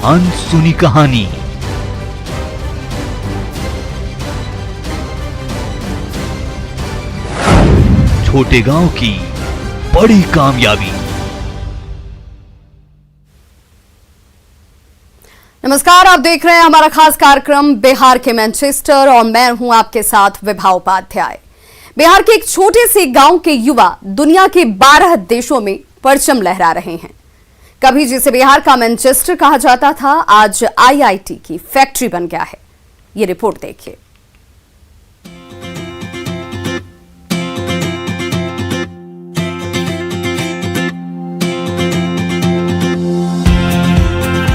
अनसुनी कहानी। छोटे गांव की बड़ी कामयाबी। नमस्कार, आप देख रहे हैं हमारा खास कार्यक्रम बिहार के मैनचेस्टर और मैं हूं आपके साथ विभा उपाध्याय। बिहार के एक छोटे से गांव के युवा दुनिया के 12 देशों में परचम लहरा रहे हैं। कभी जिसे बिहार का मैनचेस्टर कहा जाता था, आज आईआईटी की फैक्ट्री बन गया है। ये रिपोर्ट देखिए।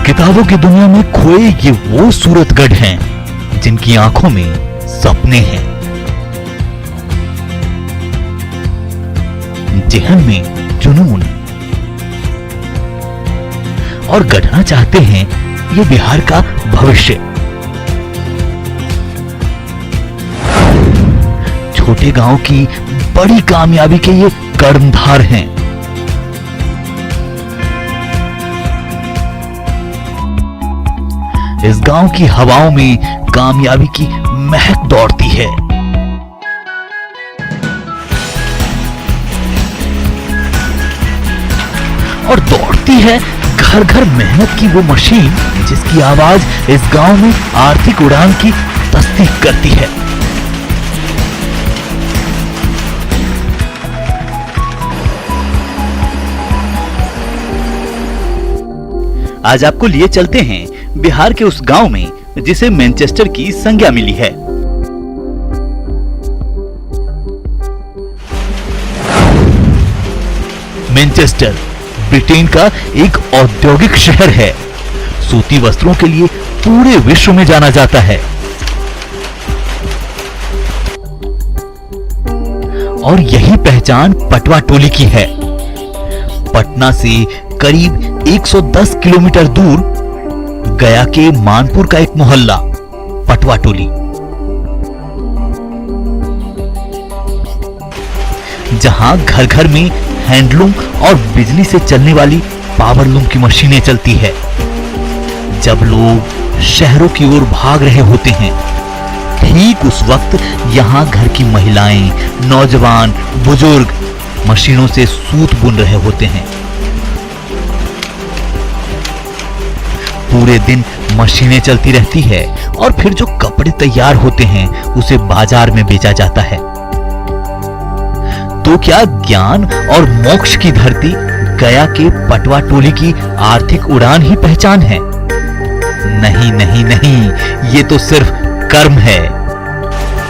किताबों की दुनिया में खोए ये वो सूरतगढ़ हैं जिनकी आंखों में सपने हैं, जेहन में जुनून, और गढ़ना चाहते हैं ये बिहार का भविष्य। छोटे गांव की बड़ी कामयाबी के ये कर्णधार हैं। इस गांव की हवाओं में कामयाबी की महक दौड़ती है। और दौड़ती है घर घर मेहनत की वो मशीन जिसकी आवाज इस गांव में आर्थिक उड़ान की तस्दीक करती है। आज आपको लिए चलते हैं बिहार के उस गांव में जिसे मैनचेस्टर की संज्ञा मिली है। मैनचेस्टर ब्रिटेन का एक औद्योगिक शहर है। सूती वस्त्रों के लिए पूरे विश्व में जाना जाता है। और यही पहचान पटवा टोली की है। पटना से करीब 110 किलोमीटर दूर गया के मानपुर का एक मोहल्ला पटवा टोली, जहां घर घर में हैंडलूम और बिजली से चलने वाली पावरलूम की मशीनें चलती है। जब लोग शहरों की ओर भाग रहे होते हैं, ठीक उस वक्त यहां घर की महिलाएं, नौजवान, बुजुर्ग मशीनों से सूत बुन रहे होते हैं। पूरे दिन मशीनें चलती रहती है और फिर जो कपड़े तैयार होते हैं उसे बाजार में बेचा जाता है। तो क्या ज्ञान और मोक्ष की धरती गया के पटवा टोली की आर्थिक उड़ान ही पहचान है? नहीं नहीं नहीं, ये तो सिर्फ कर्म है।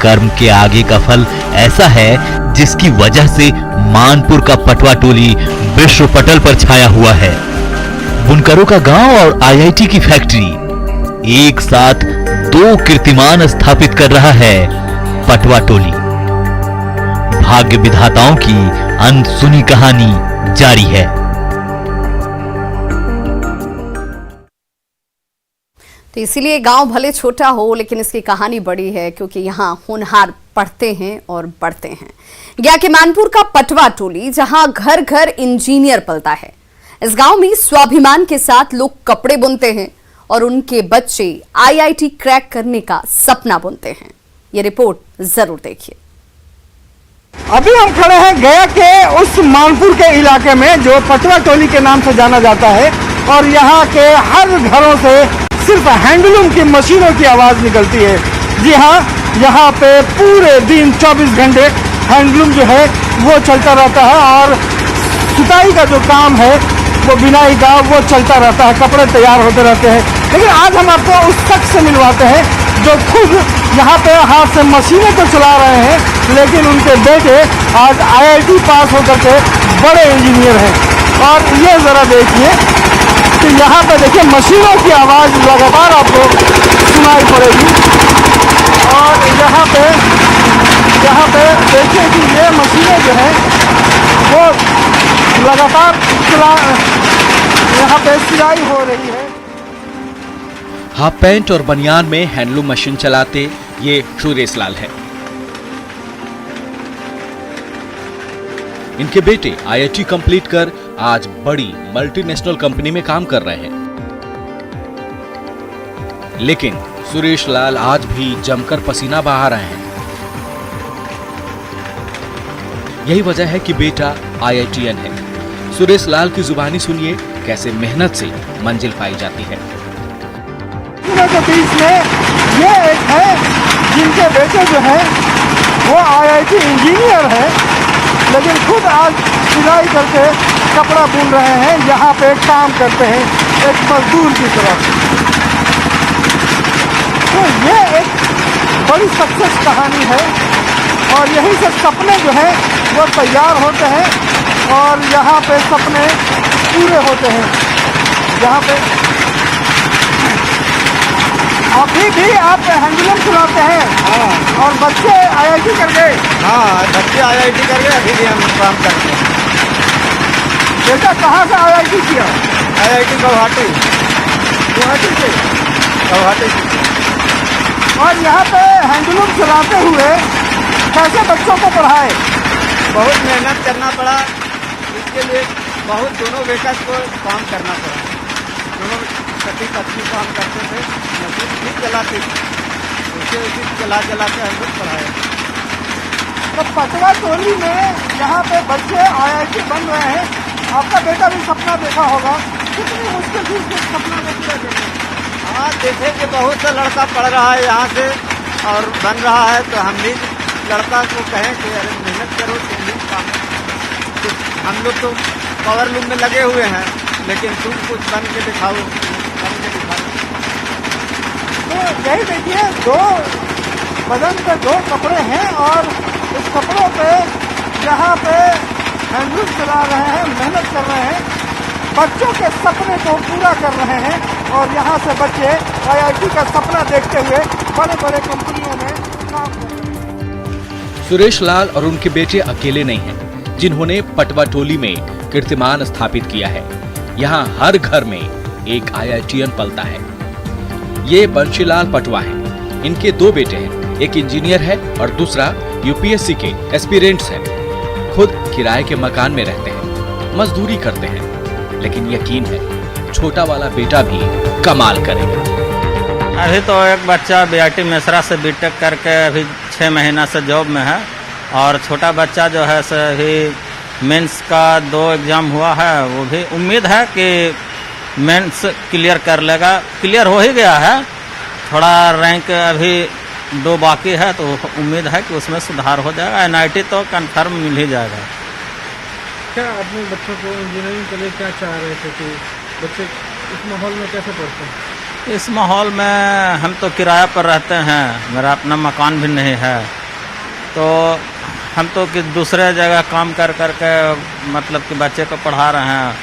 कर्म के आगे का फल ऐसा है जिसकी वजह से मानपुर का पटवा टोली विश्व पटल पर छाया हुआ है। बुनकरों का गांव और आईआईटी की फैक्ट्री, एक साथ 2 कीर्तिमान स्थापित कर रहा है पटवा टोली। भाग्य विधाताओं की अनसुनी कहानी जारी है। तो इसीलिए गांव भले छोटा हो लेकिन इसकी कहानी बड़ी है, क्योंकि यहाँ होनहार पढ़ते हैं और बढ़ते हैं। गया के मानपुर का पटवा टोली, जहां घर घर इंजीनियर पलता है। इस गांव में स्वाभिमान के साथ लोग कपड़े बुनते हैं और उनके बच्चे आईआईटी क्रैक करने का सपना बुनते हैं। ये रिपोर्ट जरूर देखिए। अभी हम खड़े हैं गया के उस मानपुर के इलाके में जो पटवा टोली के नाम से जाना जाता है, और यहाँ के हर घरों से सिर्फ हैंडलूम की मशीनों की आवाज निकलती है। जी हाँ, यहाँ पे पूरे दिन 24 घंटे हैंडलूम जो है वो चलता रहता है, और सुताई का जो काम है, वो बिनाई का, वो चलता रहता है। कपड़े तैयार होते रहते हैं। लेकिन आज हम आपको उस शख्स से मिलवाते हैं जो खुद यहाँ पे हाथ से मशीनें तो चला रहे हैं, लेकिन उनके बेटे आज आईआईटी पास होकर के बड़े इंजीनियर हैं। और ये ज़रा देखिए कि यहाँ पे देखिए मशीनों की आवाज़ लगातार आपको सुनाई पड़ेगी। और यहाँ पे देखिए कि ये मशीनें जो है वो लगातार यहाँ पे सिलाई हो रही है। हाफ पैंट और बनियान में हैंडलूम मशीन चलाते ये सुरेश लाल है। इनके बेटे आईआईटी कंप्लीट कर आज बड़ी मल्टीनेशनल कंपनी में काम कर रहे हैं। लेकिन सुरेश लाल आज भी जमकर पसीना बहा रहे हैं। यही वजह है कि बेटा IITian है। सुरेश लाल की जुबानी सुनिए कैसे मेहनत से मंजिल पाई जाती है। के बीच में ये एक है जिनके बेटे जो है वो IIT इंजीनियर है, लेकिन खुद आज सिलाई करके कपड़ा बुन रहे हैं, यहाँ पे काम करते हैं एक मजदूर की तरह। तो ये एक बड़ी सक्सेस कहानी है और यही से सपने जो है वो तैयार होते हैं और यहाँ पे सपने पूरे होते हैं। यहाँ पे अभी भी आप हैंडलूम चलाते हैं? हाँ। और बच्चे IIT कर गए? हाँ, बच्चे IIT कर गए, अभी भी हम काम करते हैं। बेटा कहाँ से IIT किया? IIT गुवाहाटी। गुवाहाटी से? गुवाहाटी से। और यहाँ पे हैंडलूम चलाते हुए कैसे बच्चों को पढ़ाए? बहुत मेहनत करना पड़ा, इसके लिए बहुत दोनों बेटा को काम करना पड़ा। दोनों पति पत्नी काम करते थे, मशीन भी चलाती थी, उसे चला के हम लोग पढ़ाए। तो पटवा टोली में यहाँ पे बच्चे IIT बन रहे हैं, आपका बेटा भी सपना देखा होगा, कितनी मुश्किल थी उसको सपना देखते? हाँ, देखे कि बहुत सा लड़का पढ़ रहा है यहाँ से और बन रहा है, तो हम भी लड़का को कहें कि अरे मेहनत करो, तुम भी काम। हम लोग तो पावर लूम में लगे हुए हैं, लेकिन तुम कुछ बन के दिखाओ, बन के दिखाओ। तो यही देखिए, दो बदन पे दो कपड़े हैं और इस कपड़ों पे यहाँ पे हैंडलूम चला रहे हैं, मेहनत कर रहे हैं, बच्चों के सपने को पूरा कर रहे हैं और यहाँ से बच्चे IIT का सपना देखते हुए बड़े बड़े कंपनियों में काम कर रहे हैं। सुरेश लाल और उनके बेटे अकेले नहीं हैं जिन्होंने पटवा टोली में कीर्तिमान स्थापित किया है। यहाँ हर घर में एक IITian पलता है। ये बंशीलाल पटवा है। इनके दो बेटे हैं, एक इंजीनियर है और दूसरा UPSC के एस्पिरेंट्स हैं। खुद किराए के मकान में रहते हैं, मजदूरी करते हैं, लेकिन यकीन है छोटा वाला बेटा भी कमाल करेगा। अभी तो एक बच्चा BIT मेसरा से BTech करके अभी 6 महीना से जॉब में है और छोटा बच्चा जो है सो अभी मेंस का 2 एग्ज़ाम हुआ है। वो भी उम्मीद है कि मेंस क्लियर कर लेगा, क्लियर हो ही गया है, थोड़ा रैंक अभी 2 बाकी है, तो उम्मीद है कि उसमें सुधार हो जाएगा। NIT तो कंफर्म मिल ही जाएगा। क्या अपने बच्चों को इंजीनियरिंग के लिए क्या चाह रहे थे कि बच्चे इस माहौल में कैसे पढ़ते हैं? इस माहौल में हम तो किराया पर रहते हैं, मेरा अपना मकान भी नहीं है, तो हम तो कि दूसरे जगह काम कर के मतलब कि बच्चे को पढ़ा रहे हैं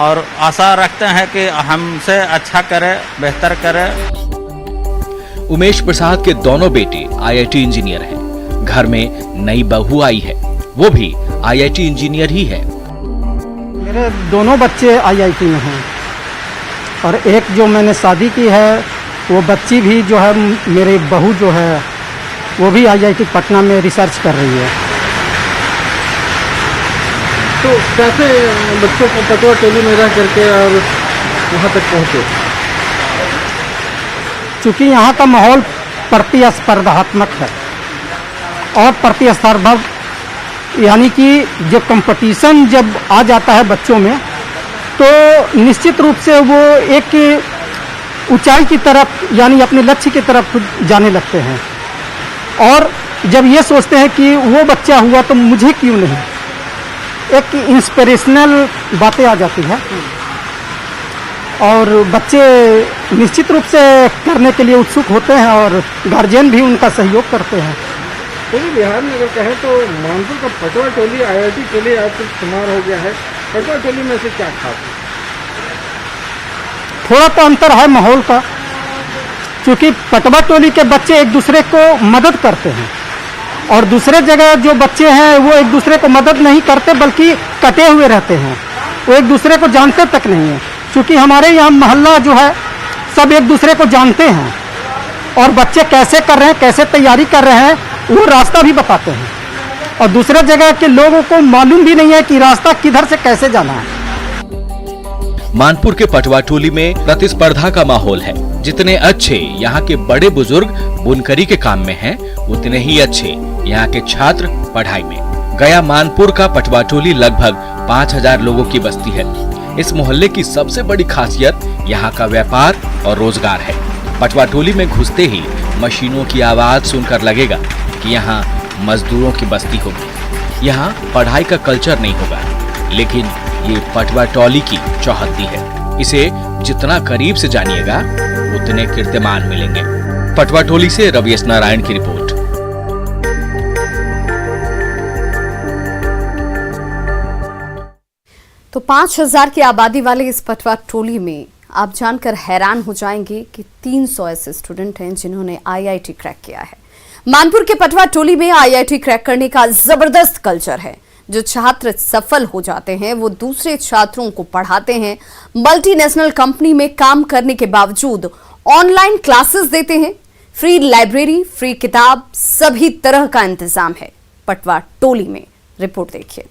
और आशा रखते हैं कि हमसे अच्छा करे, बेहतर करे। उमेश प्रसाद के दोनों बेटे IIT इंजीनियर हैं। घर में नई बहू आई है, वो भी IIT इंजीनियर ही है। मेरे दोनों बच्चे IIT में हैं और एक जो मैंने शादी की है वो बच्ची भी जो है, मेरी बहू जो है वो भी IIT पटना में रिसर्च कर रही है। तो कैसे बच्चों को पटवा टोली में रह करके और वहाँ तक पहुँचे? चूँकि यहाँ का माहौल प्रतिस्पर्धात्मक है और प्रतिस्पर्धा यानी कि जो कंपटीशन जब आ जाता है बच्चों में, तो निश्चित रूप से वो एक ऊंचाई की तरफ यानी अपने लक्ष्य की तरफ जाने लगते हैं और जब ये सोचते हैं कि वो बच्चा हुआ तो मुझे क्यों नहीं, एक इंस्पिरेशनल बातें आ जाती है और बच्चे निश्चित रूप से करने के लिए उत्सुक होते हैं और गार्जियन भी उनका सहयोग करते हैं। पूरे बिहार में अगर कहें तो मानपुर का पटवा टोली IIT के लिए आज तक शुमार हो गया है। पटवा टोली में से क्या खास है? थोड़ा तो अंतर है माहौल का, क्योंकि पटवा टोली के बच्चे एक दूसरे को मदद करते हैं और दूसरे जगह जो बच्चे हैं वो एक दूसरे को मदद नहीं करते बल्कि कटे हुए रहते हैं, वो एक दूसरे को जानते तक नहीं है। क्योंकि हमारे यहाँ मोहल्ला जो है सब एक दूसरे को जानते हैं और बच्चे कैसे कर रहे हैं, कैसे तैयारी कर रहे हैं, वो रास्ता भी बताते हैं और दूसरे जगह के लोगों को मालूम भी नहीं है कि रास्ता किधर से कैसे जाना है। मानपुर के पटवाटोली में प्रतिस्पर्धा का माहौल है। जितने अच्छे यहाँ के बड़े बुजुर्ग बुनकरी के काम में हैं, उतने ही अच्छे यहाँ के छात्र पढ़ाई में। गया मानपुर का पटवाटोली लगभग 5000 लोगों की बस्ती है। इस मोहल्ले की सबसे बड़ी खासियत यहाँ का व्यापार और रोजगार है। पटवाटोली में घुसते ही मशीनों की आवाज सुनकर लगेगा कि यहाँ मजदूरों की बस्ती होगी। यहाँ पढ़ाई का कल्चर नहीं होगा, लेकिन ये पटवाटोली की चौहद्दी है। इसे जितना करीब से जानिएगा उतने कीर्तिमान मिलेंगे। पटवाटोली से रविश नारायण की रिपोर्ट। तो 5000 की आबादी वाले इस पटवाटोली में आप जानकर हैरान हो जाएंगे कि 300 ऐसे स्टूडेंट हैं जिन्होंने आईआईटी क्रैक किया है। मानपुर के पटवाटोली में आईआईटी क्रैक करने का जबरदस्त कल्चर है। जो छात्र सफल हो जाते हैं वो दूसरे छात्रों को पढ़ाते हैं। मल्टीनेशनल कंपनी में काम करने के बावजूद ऑनलाइन क्लासेस देते हैं। फ्री लाइब्रेरी, फ्री किताब, सभी तरह का इंतजाम है पटवाटोली में। रिपोर्ट देखिए।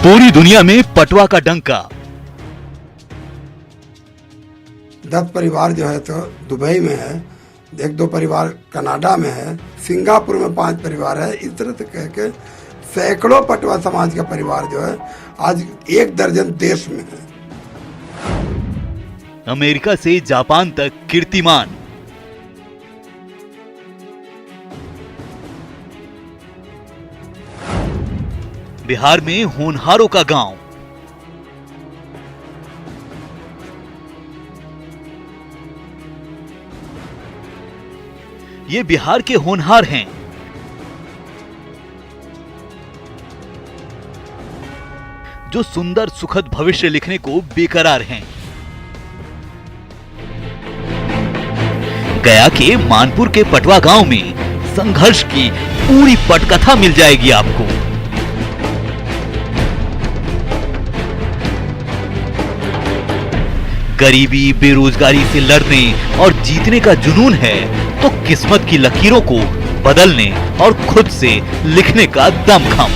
पूरी दुनिया में पटवा का डंका। 10 परिवार जो है तो दुबई में है, 1-2 परिवार कनाडा में है, सिंगापुर में 5 परिवार है। इस तरह से कह के सैकड़ों पटवा समाज का परिवार जो है आज 1 दर्जन देश में है। अमेरिका से जापान तक कीर्तिमान। बिहार में होनहारों का गांव। ये बिहार के होनहार हैं। जो सुंदर सुखद भविष्य लिखने को बेकरार हैं। गया के मानपुर के पटवा गांव में संघर्ष की पूरी पटकथा मिल जाएगी आपको। गरीबी बेरोजगारी से लड़ने और जीतने का जुनून है तो किस्मत की लकीरों को बदलने और खुद से लिखने का दमखम।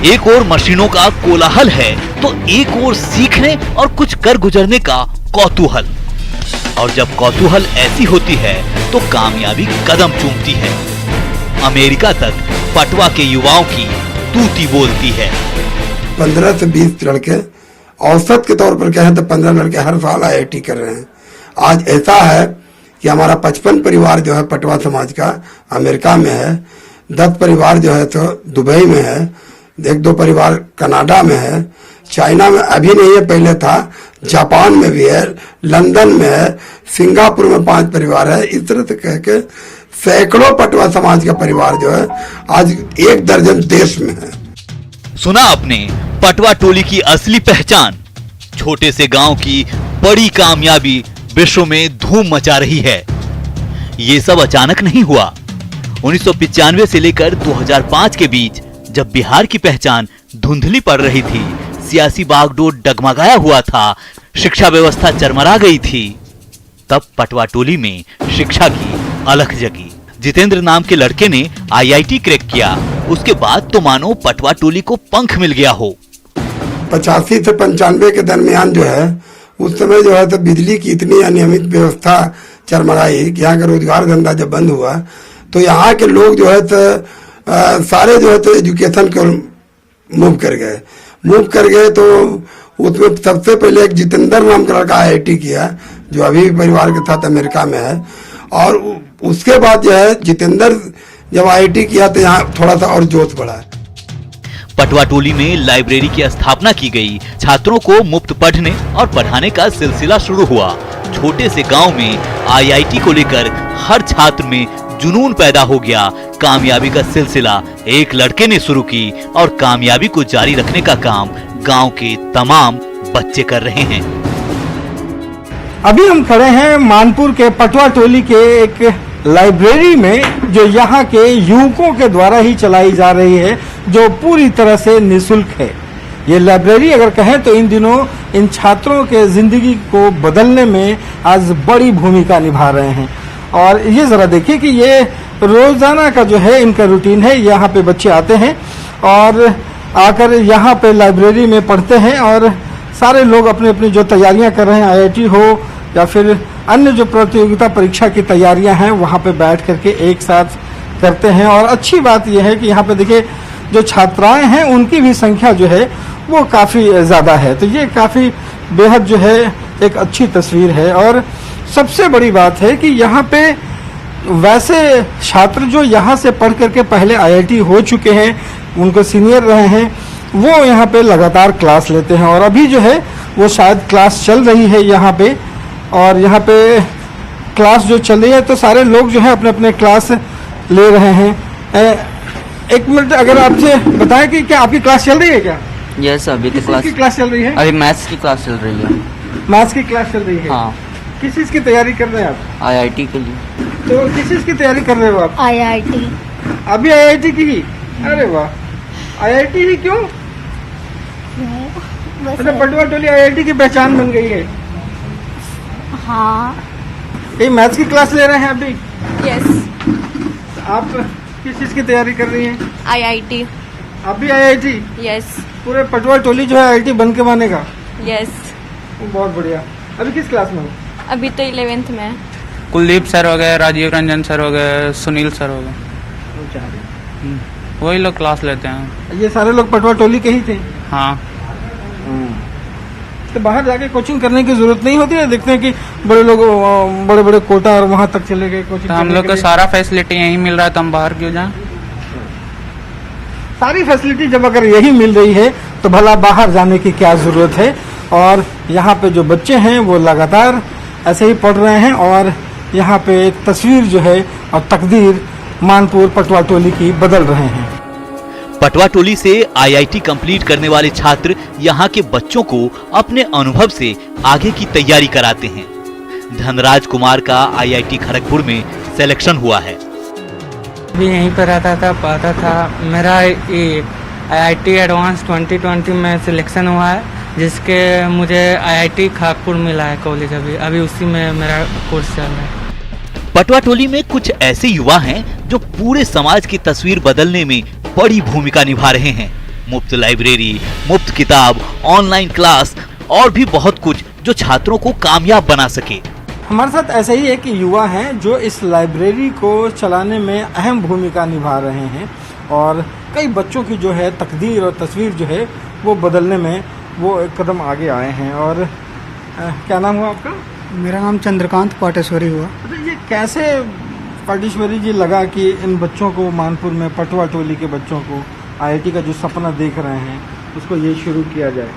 एक ओर मशीनों का कोलाहल है तो एक ओर सीखने और कुछ कर गुजरने का कौतूहल। और जब कौतूहल ऐसी होती है तो कामयाबी कदम चूमती है। अमेरिका तक पटवा के युवाओं की तूती बोलती है। 15 से 20 लड़के औसत के तौर पर कहें तो 15 लड़के हर साल आईआईटी कर रहे हैं। आज ऐसा है कि हमारा 55 परिवार जो है पटवा समाज का अमेरिका में है, 10 परिवार जो है तो दुबई में है, 1-2 परिवार कनाडा में है, चाइना में अभी नहीं है, पहले था, जापान में भी है, लंदन में है, सिंगापुर में 5 परिवार है। इस तरह से कह के सैकड़ों पटवा समाज का परिवार जो है आज 1 दर्जन देश में है। सुना आपने पटवाटोली की असली पहचान। छोटे से गांव की बड़ी कामयाबी विश्व में धूम मचा रही है। ये सब अचानक नहीं हुआ। 1995 से लेकर 2005 के बीच जब बिहार की पहचान धुंधली पड़ रही थी, सियासी बागडोर डगमगाया हुआ था, शिक्षा व्यवस्था चरमरा गई थी, तब पटवाटोली में शिक्षा की अलख जगी। जितेंद्र नाम के लड़के ने आईआईटी क्रैक किया। उसके बाद तो मानो पटवाटोली को पंख मिल गया हो। 85 से 95 के दरमियान जो है उस समय जो है तो बिजली की इतनी अनियमित व्यवस्था चरमराई कि यहाँ का रोजगार धंधा जब बंद हुआ तो यहाँ के लोग जो है तो सारे जो है तो एजुकेशन को मूव कर गए। तो उसमें सबसे पहले एक जितेंद्र नाम का लड़का आईआईटी किया जो अभी परिवार के साथ अमेरिका में है। और उसके बाद जो है जितेंद्र जब आईआईटी किया तो यहाँ थोड़ा सा और जोश बढ़ा। पटवाटोली में लाइब्रेरी की स्थापना की गई। छात्रों को मुफ्त पढ़ने और पढ़ाने का सिलसिला शुरू हुआ। छोटे से गांव में आईआईटी को लेकर हर छात्र में जुनून पैदा हो गया। कामयाबी का सिलसिला एक लड़के ने शुरू की और कामयाबी को जारी रखने का काम गांव के तमाम बच्चे कर रहे हैं। अभी हम खड़े हैं मानपुर के पटवाटोली के एक लाइब्रेरी में जो यहाँ के युवकों के द्वारा ही चलाई जा रही है, जो पूरी तरह से निःशुल्क है। ये लाइब्रेरी अगर कहें तो इन दिनों इन छात्रों के जिंदगी को बदलने में आज बड़ी भूमिका निभा रहे हैं। और ये जरा देखिए कि ये रोजाना का जो है इनका रूटीन है। यहाँ पे बच्चे आते हैं और आकर यहाँ पे लाइब्रेरी में पढ़ते हैं और सारे लोग अपनी अपनी जो तैयारियां कर रहे हैं, आईआईटी हो या फिर अन्य जो प्रतियोगिता परीक्षा की तैयारियां हैं, वहाँ पे बैठ करके एक साथ करते हैं। और अच्छी बात यह है कि यहाँ पे देखिए जो छात्राएं हैं उनकी भी संख्या जो है वो काफ़ी ज़्यादा है, तो ये काफ़ी बेहद जो है एक अच्छी तस्वीर है। और सबसे बड़ी बात है कि यहाँ पे वैसे छात्र जो यहाँ से पढ़ करके पहले आईआईटी हो चुके हैं, उनको सीनियर रहे हैं, वो यहाँ पे लगातार क्लास लेते हैं। और अभी जो है वो शायद क्लास चल रही है यहाँ पे, और यहाँ पे क्लास जो चल रही है तो सारे लोग जो है अपने अपने क्लास ले रहे हैं। एक मिनट अगर आपसे बताएं कि क्या आपकी क्लास चल रही है क्या? यस, अभी तो क्लास चल रही है। अभी मैथ्स की क्लास चल रही है। मैथ्स की क्लास चल रही है। हाँ। किस चीज़ की तैयारी कर रहे हैं आप? आईआईटी के लिए। तो किस चीज़ की तैयारी कर रहे हो आप? आईआईटी। अभी आईआईटी की? अरे वाह, आईआईटी ही क्यों? मतलब पटवा टोली आईआईटी की पहचान बन गई है। हाँ। ये मैथ्स की क्लास ले रहे हैं अभी? यस। आप किस चीज़ की तैयारी कर रही हैं? आईआईटी। अभी आईआईटी? यस। पूरे पटवा टोली जो है आईआईटी बन के मानेगा? यस। बहुत बढ़िया। अभी किस क्लास में हो? अभी तो 11th में। कुलदीप सर हो गए, राजीव रंजन सर हो गए, सुनील सर हो गए, वही लोग क्लास लेते हैं। ये सारे लोग पटवा टोली के ही थे? हाँ। तो बाहर जाके कोचिंग करने की जरूरत नहीं होती है? देखते हैं कि बड़े लोग बड़े बड़े कोटा और वहां तक चले गए कोचिंग। तो हम लोग को सारा फैसिलिटी यहीं मिल रहा है, तो हम बाहर क्यों जाएं? सारी फैसिलिटी जब अगर यही मिल रही है तो भला बाहर जाने की क्या जरूरत है। और यहाँ पे जो बच्चे हैं वो लगातार ऐसे ही पढ़ रहे हैं और यहाँ पे एक तस्वीर जो है और तकदीर मानपुर पटवा टोली की बदल रहे हैं। पटवा टोली से आईआईटी कंप्लीट करने वाले छात्र यहाँ के बच्चों को अपने अनुभव से आगे की तैयारी कराते हैं। धनराज कुमार का आईआईटी खड़गपुर में सिलेक्शन हुआ है। भी यहीं पर रहता था, पढ़ता था। मेरा आईआईटी एडवांस 2020 में सिलेक्शन हुआ है, जिसके मुझे आईआईटी खड़गपुर मिला है कॉलेज। अभी उसी में मेरा कोर्स चल रहा है। पटवा टोली में कुछ ऐसे युवा हैं जो पूरे समाज की तस्वीर बदलने में बड़ी भूमिका निभा रहे हैं। मुफ्त लाइब्रेरी, मुफ्त किताब, ऑनलाइन क्लास और भी बहुत कुछ जो छात्रों को कामयाब बना सके। हमारे साथ ऐसे ही एक युवा हैं जो इस लाइब्रेरी को चलाने में अहम भूमिका निभा रहे हैं और कई बच्चों की जो है तकदीर और तस्वीर जो है वो बदलने में वो एक कदम आगे आए हैं। और क्या नाम हुआ आपका? मेरा नाम चंद्रकांत पाटेश्वरी हुआ। तो ये कैसे पाटेश्वरी जी लगा कि इन बच्चों को मानपुर में पटवा टोली के बच्चों को आईआईटी का जो सपना देख रहे हैं उसको ये शुरू किया जाए?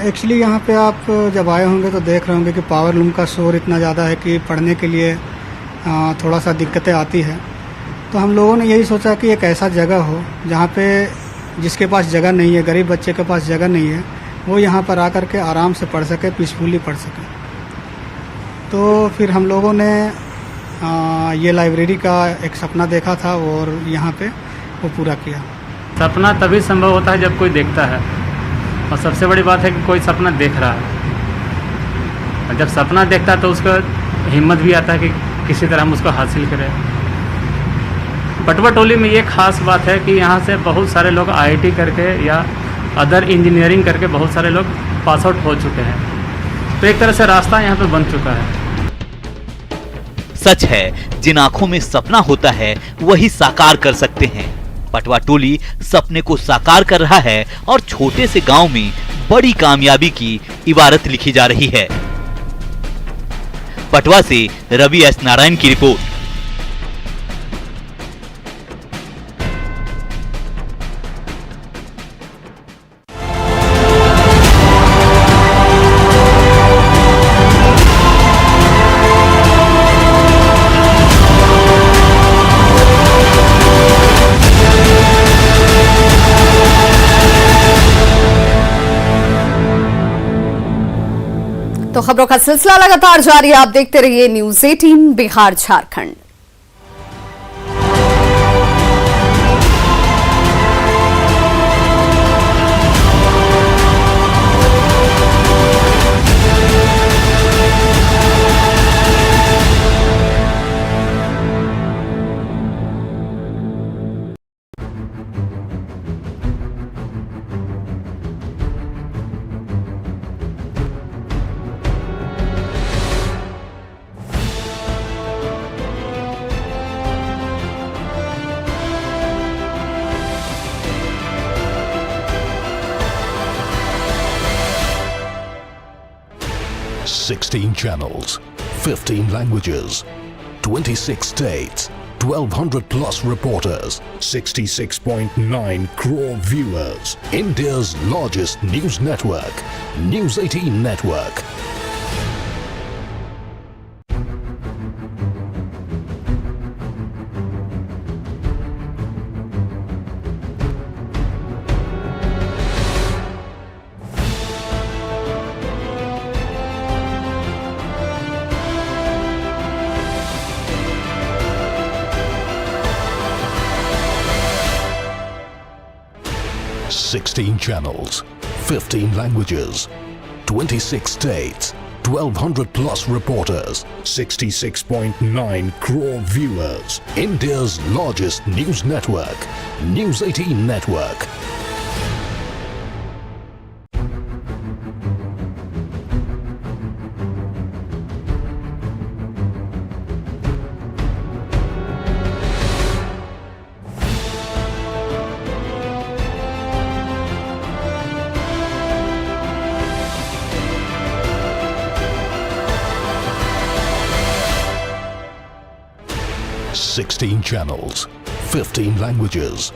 एक्चुअली यहाँ पे आप जब आए होंगे तो देख रहे होंगे कि पावर लूम का शोर इतना ज़्यादा है कि पढ़ने के लिए थोड़ा सा दिक्कतें आती है। तो हम लोगों ने यही सोचा कि एक ऐसा जगह हो जहाँ पे जिसके पास जगह नहीं है, गरीब बच्चे के पास जगह नहीं है, वो यहाँ पर आकर के आराम से पढ़ सके, पीसफुली पढ़ सके। तो फिर हम लोगों ने ये लाइब्रेरी का एक सपना देखा था और यहाँ पे वो पूरा किया। सपना तभी संभव होता है जब कोई देखता है, और सबसे बड़ी बात है कि कोई सपना देख रहा है। और जब सपना देखता है तो उसका हिम्मत भी आता है कि किसी तरह हम उसको हासिल करें। पटवा टोली में ये खास बात है कि यहाँ से बहुत सारे लोग आईआईटी करके या अदर इंजीनियरिंग करके बहुत सारे लोग पास आउट हो चुके हैं। तो एक तरह से रास्ता यहाँ पे बन चुका है। सच है, जिन आंखों में सपना होता है वही साकार कर सकते हैं। पटवा टोली सपने को साकार कर रहा है और छोटे से गांव में बड़ी कामयाबी की इबारत लिखी जा रही है। पटवा से रवि एस नारायण की रिपोर्ट। तो खबरों का सिलसिला लगातार जारी है। आप देखते रहिए news 18 Bihar Jharkhand. 16 channels, 15 languages, 26 states, 1200 plus reporters, 66.9 crore viewers. India's largest news network, News 18 Network. Sixteen channels, 15 languages, 26 states, 1200 plus reporters, 66.9 crore viewers. India's largest news network, News 18 Network. Sixteen channels, 15 languages,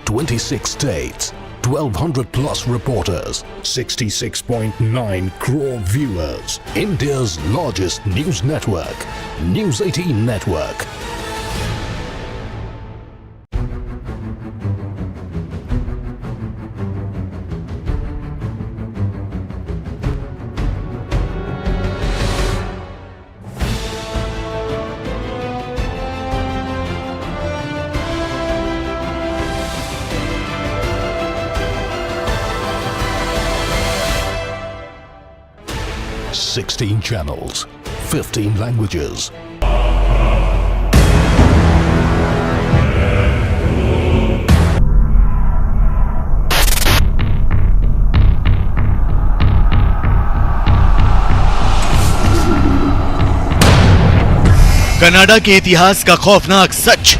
26 states, 1200 plus reporters, 66.9 crore viewers. India's largest news network, News 18 Network. Sixteen channels, 15 languages. Canada के इतिहास का खौफनाक सच।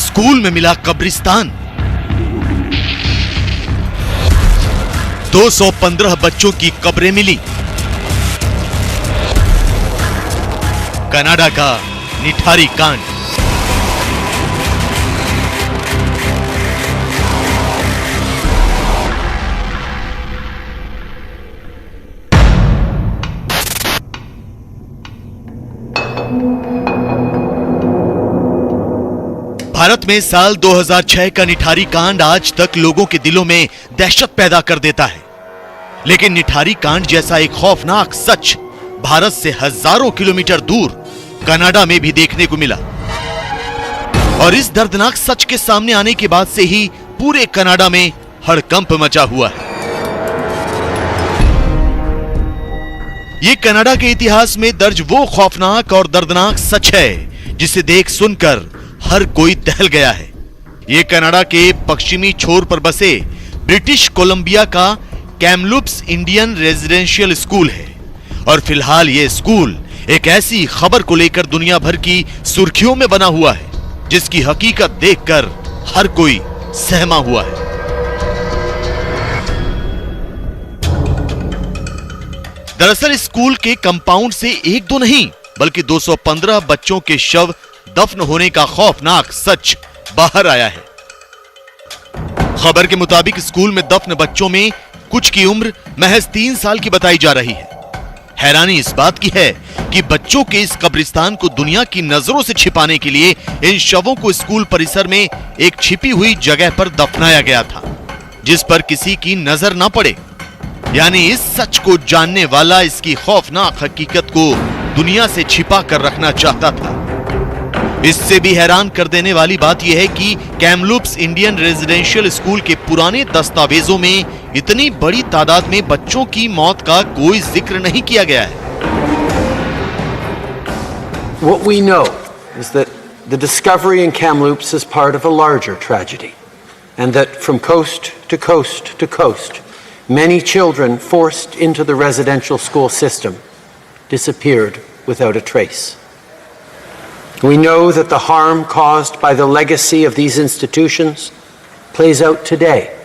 School में मिला कब्रिस्तान। 215 बच्चों की कब्रें मिली। Canada का निठारी कांड। भारत में साल 2006 का निठारी कांड आज तक लोगों के दिलों में दहशत पैदा कर देता है, लेकिन निठारी कांड जैसा एक खौफनाक सच भारत से हजारों किलोमीटर दूर कनाडा में भी देखने को मिला। और इस दर्दनाक सच के सामने आने के बाद से ही पूरे कनाडा में हड़कंप मचा हुआ है। ये कनाडा के इतिहास में दर्ज वो खौफनाक और दर्दनाक सच है जिसे देख सुनकर हर कोई दहल गया है। ये कनाडा के पश्चिमी छोर पर बसे ब्रिटिश कोलंबिया का कैमलूप्स इंडियन रेजिडेंशियल स्कूल है। और फिलहाल ये स्कूल एक ऐसी खबर को लेकर दुनिया भर की सुर्खियों में बना हुआ है जिसकी हकीकत देखकर हर कोई सहमा हुआ है। दरअसल स्कूल के कंपाउंड से एक दो नहीं बल्कि 215 बच्चों के शव दफन होने का खौफनाक सच बाहर आया है। खबर के मुताबिक स्कूल में दफन बच्चों में कुछ की उम्र महज 3 साल की बताई जा रही है। हैरानी इस बात की है कि बच्चों के इस कब्रिस्तान को दुनिया की नजरों से छिपाने के लिए इन शवों को स्कूल परिसर में एक छिपी हुई जगह पर दफनाया गया था, जिस पर किसी की नजर न पड़े। यानी इस सच को जानने वाला इसकी खौफनाक हकीकत को दुनिया से छिपा कर रखना चाहता था। इससे भी हैरान कर देने वाली बात यह है कि कैमलूप्स इंडियन रेजिडेंशियल स्कूल के पुराने दस्तावेजों में इतनी बड़ी तादाद में बच्चों की मौत का कोई जिक्र नहीं किया गया है। What we know is that the discovery in Kamloops is part of a larger tragedy, and that from coast to coast to coast, many children forced into the residential school system disappeared without a trace. We know that the harm caused by the legacy of these institutions plays out today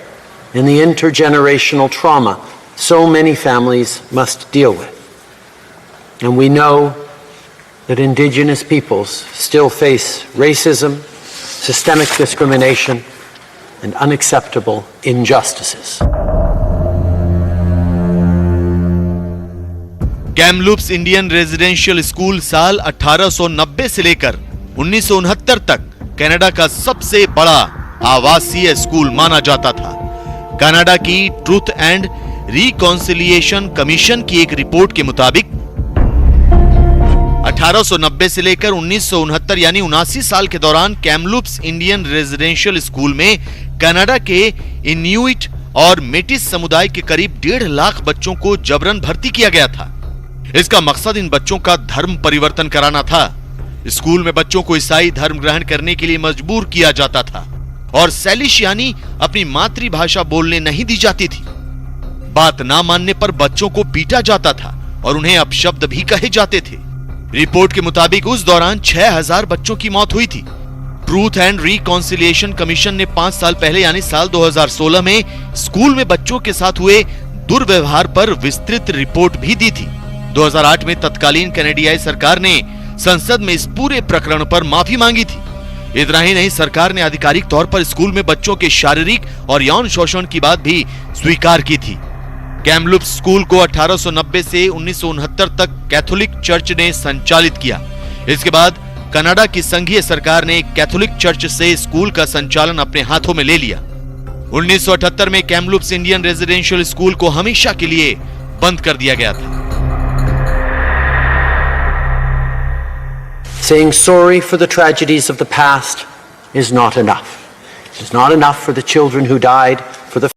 in the intergenerational trauma so many families must deal with. And we know that indigenous peoples still face racism, systemic discrimination, and unacceptable injustices. Kamloops Indian residential school साल 1890 से लेकर 1969 तक Canada का सबसे बड़ा आवासीय school माना जाता था। कनाडा की ट्रूथ एंड रिकॉन्सिलिएशन कमीशन की एक रिपोर्ट के मुताबिक 1890 से लेकर 1969 यानी 79 साल के दौरान कैमलूप्स इंडियन रेजिडेंशियल स्कूल में कनाडा के इन्यूइट और मेटिस समुदाय के करीब 1.5 लाख बच्चों को जबरन भर्ती किया गया था। इसका मकसद इन बच्चों का धर्म परिवर्तन कराना था। स्कूल में बच्चों को ईसाई धर्म ग्रहण करने के लिए मजबूर किया जाता था और सैलिश यानी अपनी मातृभाषा बोलने नहीं दी जाती थी। बात ना मानने पर बच्चों को पीटा जाता था और उन्हें अपशब्द भी कहे जाते थे। रिपोर्ट के मुताबिक उस दौरान 6000 बच्चों की मौत हुई थी। ट्रूथ एंड रिकॉन्सिलिएशन कमीशन ने 5 साल पहले यानी साल 2016 में स्कूल में बच्चों के साथ हुए दुर्व्यवहार पर विस्तृत रिपोर्ट भी दी थी। 2008 में तत्कालीन कनाडियाई सरकार ने संसद में इस पूरे प्रकरण पर माफी मांगी थी। इतना ही नहीं, सरकार ने आधिकारिक तौर पर स्कूल में बच्चों के शारीरिक और यौन शोषण की बात भी स्वीकार की थी। कैमलूप्स स्कूल को 1890 से 1969 तक कैथोलिक चर्च ने संचालित किया। इसके बाद कनाडा की संघीय सरकार ने कैथोलिक चर्च से स्कूल का संचालन अपने हाथों में ले लिया। 1978 में कैमलूप्स इंडियन रेजिडेंशियल स्कूल को हमेशा के लिए बंद कर दिया गया था। Saying sorry for the tragedies of the past is not enough. It is not enough for the children who died, for the